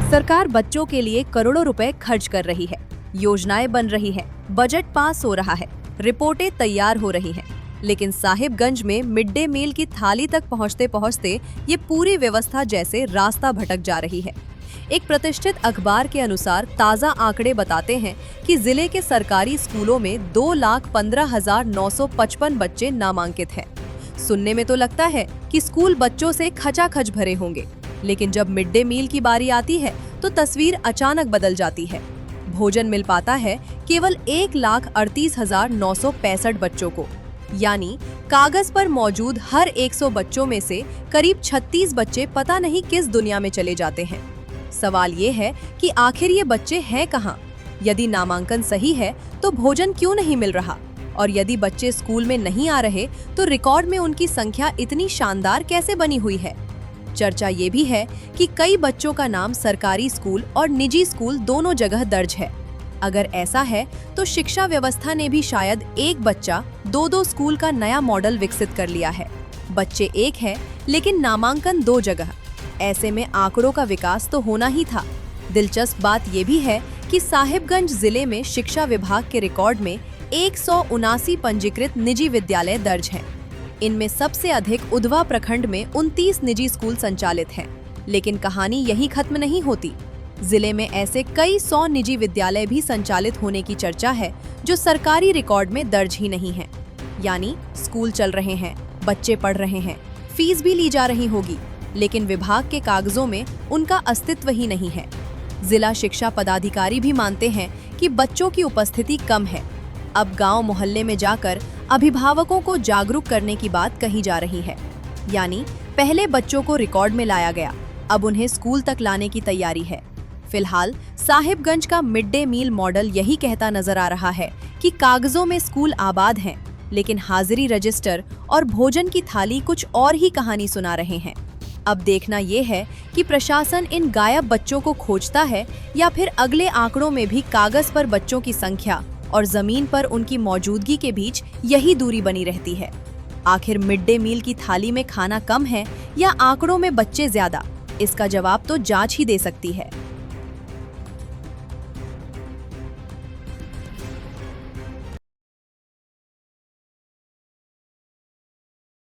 सरकार बच्चों के लिए करोड़ों रुपए खर्च कर रही है, योजनाएं बन रही है, बजट पास हो रहा है, रिपोर्टें तैयार हो रही हैं, लेकिन साहिबगंज में मिड डे मील की थाली तक पहुंचते पहुंचते ये पूरी व्यवस्था जैसे रास्ता भटक जा रही है। एक प्रतिष्ठित अखबार के अनुसार ताज़ा आंकड़े बताते हैं कि जिले के सरकारी स्कूलों में 2,15,955 बच्चे नामांकित हैं। सुनने में तो लगता है कि स्कूल बच्चों से खचाखच भरे होंगे, लेकिन जब मिड डे मील की बारी आती है तो तस्वीर अचानक बदल जाती है। भोजन मिल पाता है केवल 1,38,965 बच्चों को, यानी कागज पर मौजूद हर 100 बच्चों में से करीब 36 बच्चे पता नहीं किस दुनिया में चले जाते हैं। सवाल ये है कि आखिर ये बच्चे हैं कहाँ? यदि नामांकन सही है तो भोजन क्यों नहीं मिल रहा? और यदि बच्चे स्कूल में नहीं आ रहे तो रिकॉर्ड में उनकी संख्या इतनी शानदार कैसे बनी हुई है? चर्चा ये भी है कि कई बच्चों का नाम सरकारी स्कूल और निजी स्कूल दोनों जगह दर्ज है। अगर ऐसा है तो शिक्षा व्यवस्था ने भी शायद एक बच्चा दो स्कूल का नया मॉडल विकसित कर लिया है। बच्चे एक हैं लेकिन नामांकन 2 जगह। ऐसे में आंकड़ों का विकास तो होना ही था। दिलचस्प बात ये भी है कि साहिबगंज जिले में शिक्षा विभाग के रिकॉर्ड में 179 पंजीकृत निजी विद्यालय दर्ज हैं। इनमें सबसे अधिक उधवा प्रखंड में 29 निजी स्कूल संचालित हैं। लेकिन कहानी यही खत्म नहीं होती। जिले में ऐसे कई 100 निजी विद्यालय भी संचालित होने की चर्चा है जो सरकारी रिकॉर्ड में दर्ज ही नहीं हैं। यानी स्कूल चल रहे हैं, बच्चे पढ़ रहे हैं, फीस भी ली जा रही होगी, लेकिन विभाग के कागजों में उनका अस्तित्व ही नहीं है। जिला शिक्षा पदाधिकारी भी मानते हैं कि बच्चों की उपस्थिति कम है। अब गांव मोहल्ले में जाकर अभिभावकों को जागरूक करने की बात कही जा रही है। यानी पहले बच्चों को रिकॉर्ड में लाया गया, अब उन्हें स्कूल तक लाने की तैयारी है। फिलहाल साहिबगंज का मिड डे मील मॉडल यही कहता नजर आ रहा है कि कागजों में स्कूल आबाद हैं, लेकिन हाजिरी रजिस्टर और भोजन की थाली कुछ और ही कहानी सुना रहे हैं। अब देखना ये है कि प्रशासन इन गायब बच्चों को खोजता है या फिर अगले आंकड़ों में भी कागज पर बच्चों की संख्या और जमीन पर उनकी मौजूदगी के बीच यही दूरी बनी रहती है। आखिर मिड डे मील की थाली में खाना कम है या आंकड़ों में बच्चे ज्यादा? इसका जवाब तो जांच ही दे सकती है।